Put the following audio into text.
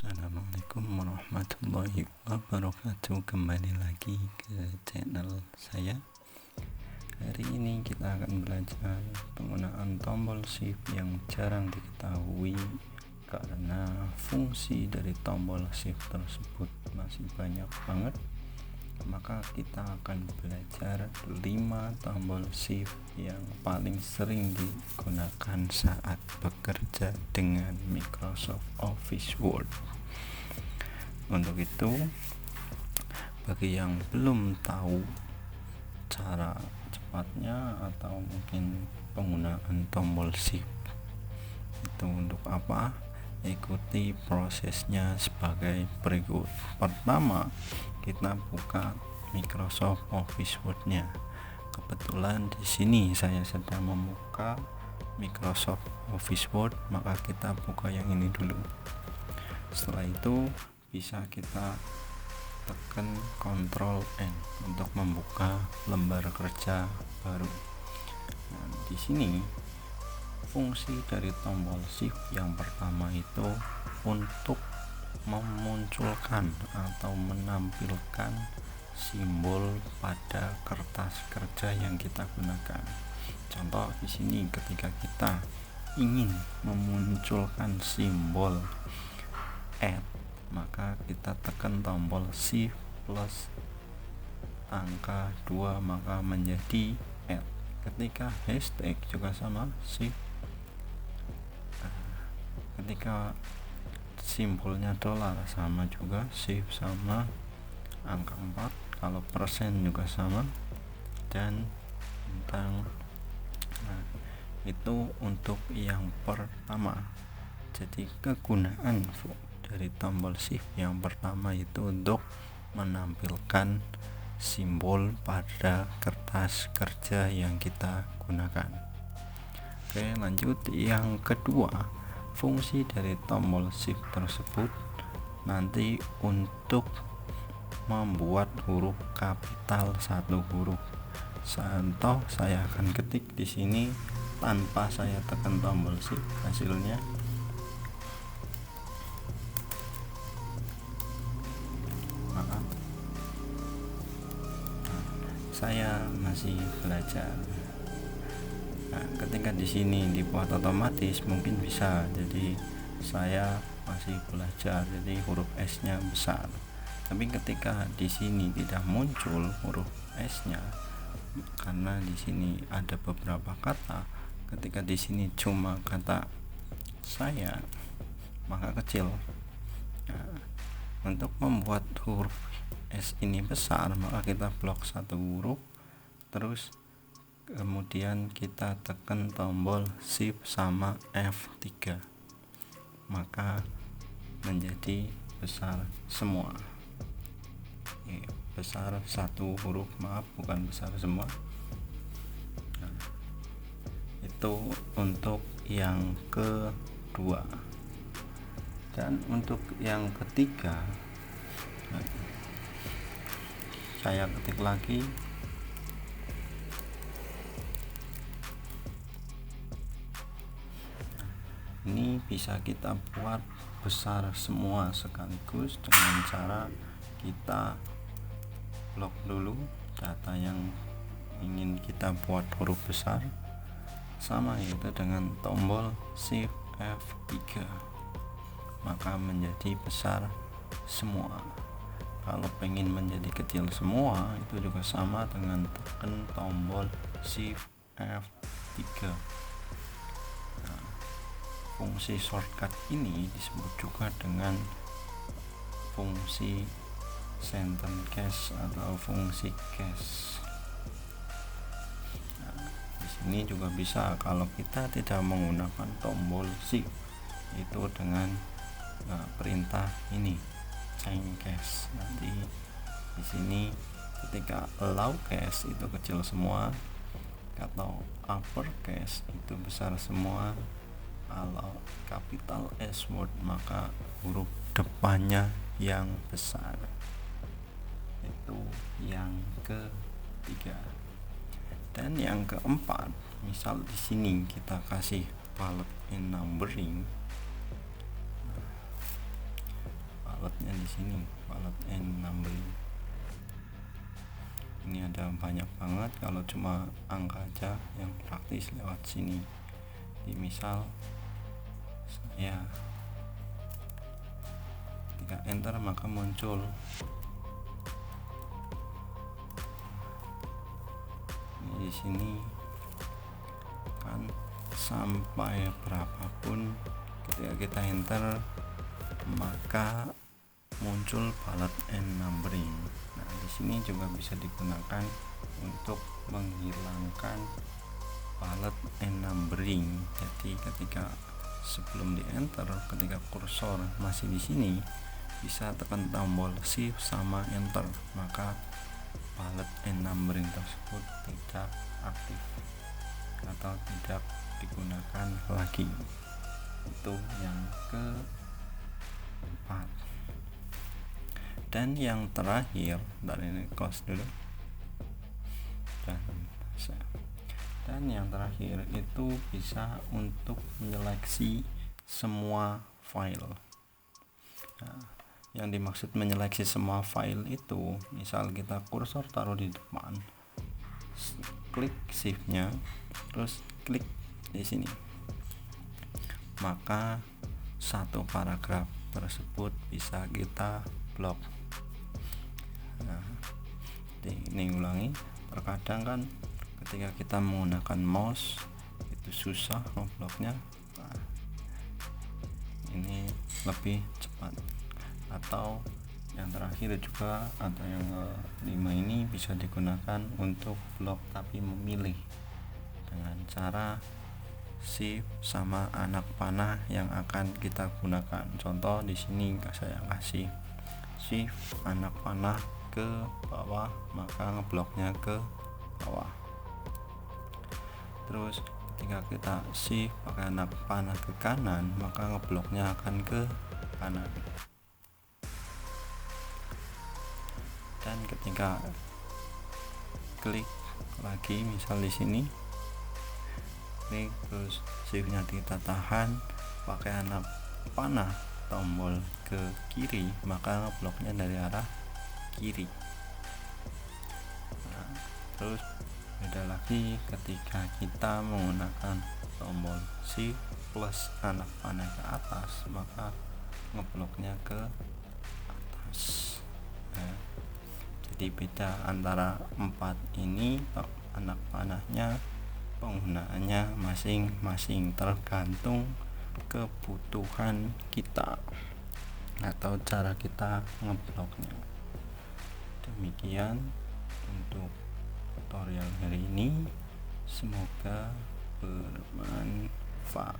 Assalamualaikum warahmatullahi wabarakatuh. Kembali lagi ke channel saya. Hari ini kita akan belajar penggunaan tombol shift yang jarang diketahui, karena fungsi dari tombol shift tersebut masih banyak banget. Maka kita akan belajar 5 tombol shift yang paling sering digunakan saat bekerja dengan Microsoft Office Word. Untuk itu, bagi yang belum tahu cara cepatnya atau mungkin penggunaan tombol shift itu untuk apa, ikuti prosesnya sebagai berikut. Pertama, kita buka Microsoft Office Word-nya. Kebetulan di sini saya sedang membuka Microsoft Office Word, maka kita buka yang ini dulu. Setelah itu bisa kita tekan Ctrl N untuk membuka lembar kerja baru. Nah, di sini fungsi dari tombol shift yang pertama itu untuk memunculkan atau menampilkan simbol pada kertas kerja yang kita gunakan. Contoh di sini, ketika kita ingin memunculkan simbol add, maka kita tekan tombol shift plus angka 2 maka menjadi add. Ketika hashtag juga sama, shift. Ketika simbolnya dolar sama juga, shift sama angka 4. Kalau persen juga sama, dan bintang. Nah, itu untuk yang pertama. Jadi kegunaan dari tombol shift yang pertama itu untuk menampilkan simbol pada kertas kerja yang kita gunakan. Oke, lanjut. Yang kedua, fungsi dari tombol shift tersebut nanti untuk membuat huruf kapital satu huruf. Contoh, saya akan ketik di sini tanpa saya tekan tombol shift, hasilnya saya masih belajar. Nah, ketika di sini dibuat otomatis mungkin bisa, jadi saya masih belajar, jadi huruf S-nya besar. Tapi ketika di sini tidak muncul huruf S-nya, karena di sini ada beberapa kata. Ketika di sini cuma kata saya, maka kecil. Nah, untuk membuat huruf S ini besar, maka kita blok satu huruf, terus kemudian kita tekan tombol shift sama F3, maka menjadi besar semua. Besar satu huruf, maaf, bukan besar semua. Nah, itu untuk yang kedua. Dan untuk yang ketiga, saya ketik lagi. Ini bisa kita buat besar semua sekaligus dengan cara kita blok dulu data yang ingin kita buat huruf besar, sama itu dengan tombol shift F3, maka menjadi besar semua. Kalau pengen menjadi kecil semua, itu juga sama dengan tekan tombol shift F3. Nah, fungsi shortcut ini disebut juga dengan fungsi sentence cache atau fungsi cache. Nah, di sini juga bisa kalau kita tidak menggunakan tombol shift, itu dengan perintah ini, change cache. Nanti di sini ketika low cache itu kecil semua, atau upper cache itu besar semua. Kalau capital S word, maka huruf depannya yang besar. Itu yang ketiga. Dan yang keempat, misal di sini kita kasih bullet in numbering, pilotnya di sini, pilot N60. Ini ada banyak banget, kalau cuma angka aja yang praktis lewat sini. Di misal saya ketika enter maka muncul di sini kan sampai berapapun ketika kita enter maka muncul pilot N60. Nah, di sini juga bisa digunakan untuk menghilangkan pilot N60. Jadi ketika sebelum di enter, ketika kursor masih di sini, bisa tekan tombol shift sama enter, maka pilot N60 tersebut tidak aktif atau tidak digunakan lagi. Itu yang keempat. Dan yang terakhir, dari ini close dulu. Dan yang terakhir itu bisa untuk menyeleksi semua file. Nah, yang dimaksud menyeleksi semua file itu, misal kita kursor taruh di depan, klik shift-nya, terus klik di sini, maka satu paragraf tersebut bisa kita blok. Nah, ini ulangi, terkadang kan ketika kita menggunakan mouse itu susah ngebloknya. Nah, ini lebih cepat. Atau yang terakhir juga ada yang 5 ini bisa digunakan untuk blok tapi memilih dengan cara shift sama anak panah yang akan kita gunakan. Contoh di sini saya kasih shift anak panah ke bawah, maka ngebloknya ke bawah. Terus ketika kita shift pakai anak panah ke kanan, maka ngebloknya akan ke kanan. Dan ketika klik lagi, misal di sini klik terus shift-nya kita tahan, pakai anak panah tombol ke kiri, maka ngebloknya dari arah kiri. Nah, terus beda lagi ketika kita menggunakan tombol shift plus anak panah ke atas, maka ngebloknya ke atas. Nah, jadi beda antara 4 ini, anak panahnya penggunaannya masing-masing tergantung kebutuhan kita atau cara kita ngebloknya. Demikian untuk tutorial hari ini, semoga bermanfaat.